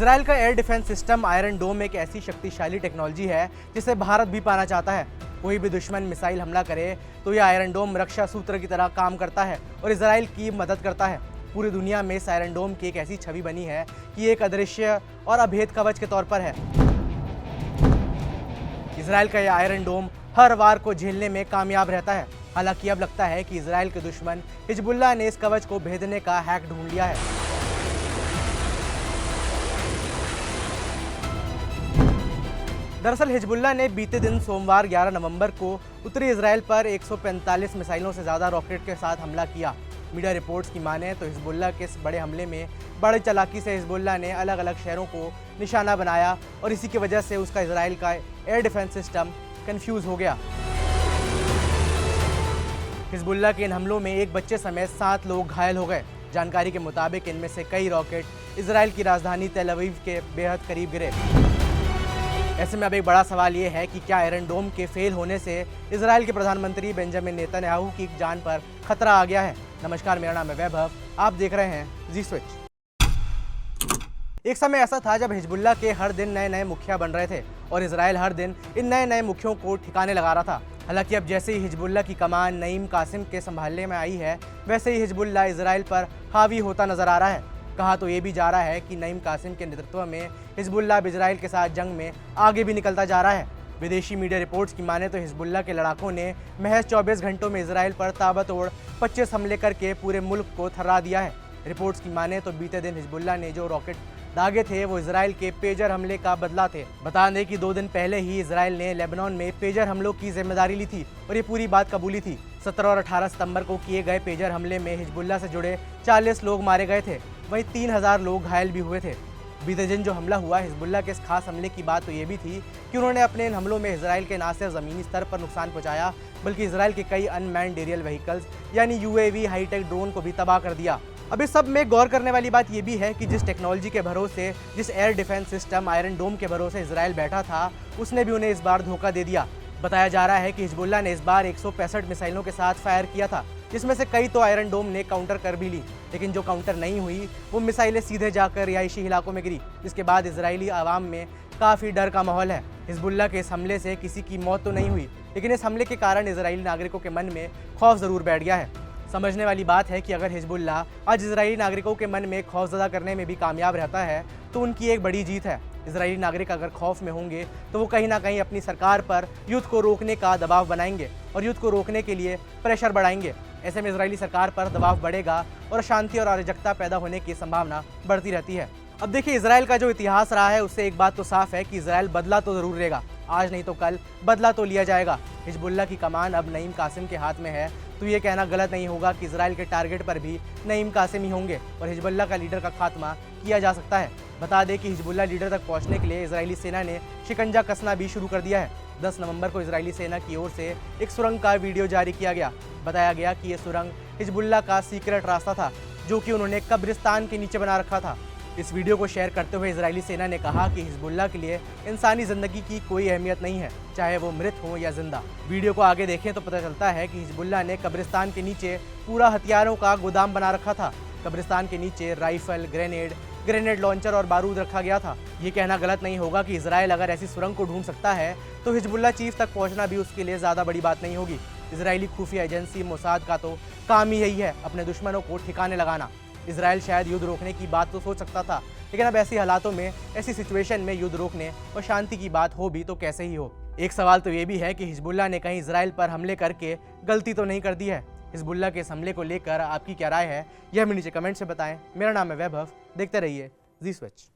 Israel का air defence system iron डोम एक ऐसी शक्तिशाली टेक्नोलॉजी है जिसे भारत भी पाना चाहता है। कोई भी दुश्मन मिसाइल हमला करे तो यह आयरन डोम रक्षा सूत्र की तरह काम करता है और इसराइल की मदद करता है। पूरी दुनिया में इस आयरन डोम की एक ऐसी छवि बनी है कि एक अदृश्य और अभेद कवच के तौर पर है। इसराइल का यह आयरन डोम हर वार को झेलने में कामयाब रहता है। हालांकि अब लगता है कि इसराइल के दुश्मन हिजबुल्लाह ने इस कवच को भेदने का हैक ढूंढ लिया है। दरअसल हिजबुल्लाह ने बीते दिन सोमवार 11 नवंबर को उत्तरी इजराइल पर 145 मिसाइलों से ज़्यादा रॉकेट के साथ हमला किया। मीडिया रिपोर्ट्स की माने तो हिजबुल्लाह के इस बड़े हमले में बड़ी चालाकी से हिजबुल्लाह ने अलग अलग शहरों को निशाना बनाया और इसी की वजह से उसका इजराइल का एयर डिफेंस सिस्टम कंफ्यूज हो गया। हिजबुल्लाह के इन हमलों में एक बच्चे समेत 7 लोग घायल हो गए। जानकारी के मुताबिक इनमें से कई रॉकेट इजराइल की राजधानी तेल अवीव के बेहद करीब गिरे। ऐसे में अब एक बड़ा सवाल ये है कि क्या आयरन डोम के फेल होने से इजराइल के प्रधानमंत्री बेंजामिन नेतन्याहू की जान पर खतरा आ गया है। नमस्कार, मेरा नाम है वैभव, आप देख रहे हैं जी स्विच। एक समय ऐसा था जब हिजबुल्लाह के हर दिन नए नए मुखिया बन रहे थे और इजराइल हर दिन इन नए नए मुखियों को ठिकाने लगा रहा था। हालांकि अब जैसे ही हिजबुल्लाह की कमान नईम कासिम के संभालने में आई है, वैसे ही हिजबुल्लाह इजराइल पर हावी होता नजर आ रहा है। कहा तो ये भी जा रहा है कि नईम कासिम के नेतृत्व में हिजबुल्लाह अब इजराइल के साथ जंग में आगे भी निकलता जा रहा है। विदेशी मीडिया रिपोर्ट्स की माने तो हिजबुल्लाह के लड़ाकों ने महज 24 घंटों में इजराइल पर ताबड़तोड़ 25 हमले करके पूरे मुल्क को थर्रा दिया है। रिपोर्ट्स की माने तो बीते दिन हिजबुल्लाह ने जो रॉकेट दागे थे वो इजराइल के पेजर हमले का बदला थे। बता दें कि 2 दिन पहले ही इजराइल ने लेबनान में पेजर हमलों की जिम्मेदारी ली थी और ये पूरी बात कबूली थी। 17 और 18 सितंबर को किए गए पेजर हमले में हिजबुल्लाह से जुड़े 40 लोग मारे गए थे, वहीं 3000 लोग घायल भी हुए थे। बीते दिन जो हमला हुआ, हिजबुल्लाह के इस खास हमले की बात तो ये भी थी कि उन्होंने अपने इन हमलों में इजराइल के न सिर्फ ज़मीनी स्तर पर नुकसान पहुंचाया, बल्कि इजराइल के कई अनमैन्ड एरियल व्हीकल्स यानी UAV हाईटेक ड्रोन को भी तबाह कर दिया। अब इस सब में गौर करने वाली बात यह भी है कि जिस टेक्नोलॉजी के भरोसे, जिस एयर डिफेंस सिस्टम आयरन डोम के भरोसे इजराइल बैठा था, उसने भी उन्हें इस बार धोखा दे दिया। बताया जा रहा है कि हिजबुल्लाह ने इस बार 165 मिसाइलों के साथ फायर किया था, जिसमें से कई तो आयरन डोम ने काउंटर कर भी ली, लेकिन जो काउंटर नहीं हुई वो मिसाइलें सीधे जाकर रिहायशी इलाकों में गिरी, जिसके बाद इजरायली आवाम में काफ़ी डर का माहौल है। हिजबुल्लाह के इस हमले से किसी की मौत तो नहीं हुई, लेकिन इस हमले के कारण इजरायली नागरिकों के मन में खौफ ज़रूर बैठ गया है। समझने वाली बात है कि अगर हिजबुल्लाह आज इजरायली नागरिकों के मन में खौफजदा करने में भी कामयाब रहता है तो उनकी एक बड़ी जीत है। इजरायली नागरिक अगर खौफ में होंगे तो वो कहीं ना कहीं अपनी सरकार पर युद्ध को रोकने का दबाव बनाएंगे और युद्ध को रोकने के लिए प्रेशर बढ़ाएंगे। ऐसे में इजरायली सरकार पर दबाव बढ़ेगा और शांति और अराजकता पैदा होने की संभावना बढ़ती रहती है। अब देखिए, इजराइल का जो इतिहास रहा है उससे एक बात तो साफ है कि इजराइल बदला तो ज़रूर लेगा, आज नहीं तो कल बदला तो लिया जाएगा। हिजबुल्लाह की कमान अब नईम कासिम के हाथ में है तो ये कहना गलत नहीं होगा कि इजराइल के टारगेट पर भी नईम कासिम ही होंगे और हिजबुल्लाह का लीडर का खात्मा किया जा सकता है। बता दें कि हिजबुल्लाह लीडर तक पहुंचने के लिए इजरायली सेना ने शिकंजा कसना भी शुरू कर दिया है। 10 नवंबर को इजरायली सेना की ओर से एक सुरंग का वीडियो जारी किया गया। बताया गया कि ये सुरंग हिजबुल्लाह का सीक्रेट रास्ता था जो कि उन्होंने कब्रिस्तान के नीचे बना रखा था। इस वीडियो को शेयर करते हुए इजरायली सेना ने कहा कि हिजबुल्लाह के लिए इंसानी ज़िंदगी की कोई अहमियत नहीं है, चाहे वो मृत हो या जिंदा। वीडियो को आगे देखें तो पता चलता है कि हिजबुल्लाह ने कब्रिस्तान के नीचे पूरा हथियारों का गोदाम बना रखा था। कब्रिस्तान के नीचे राइफल, ग्रेनेड लॉन्चर और बारूद रखा गया था। ये कहना गलत नहीं होगा कि इजराइल अगर ऐसी सुरंग को ढूंढ सकता है तो हिजबुल्लाह चीफ तक पहुंचना भी उसके लिए ज़्यादा बड़ी बात नहीं होगी। इजरायली खुफिया एजेंसी मोसाद का तो काम ही यही है, अपने दुश्मनों को ठिकाने लगाना। इजराइल शायद युद्ध रोकने की बात तो सोच सकता था, लेकिन अब ऐसी हालातों में, ऐसी सिचुएशन में युद्ध रोकने और शांति की बात हो भी तो कैसे ही हो। एक सवाल तो ये भी है कि हिजबुल्लाह ने कहीं इजराइल पर हमले करके गलती तो नहीं कर दी है। हिजबुल्लाह के इस हमले को लेकर आपकी क्या राय है, यह हमें नीचे कमेंट से बताएं। मेरा नाम है वैभव, देखते रहिए जी स्विच।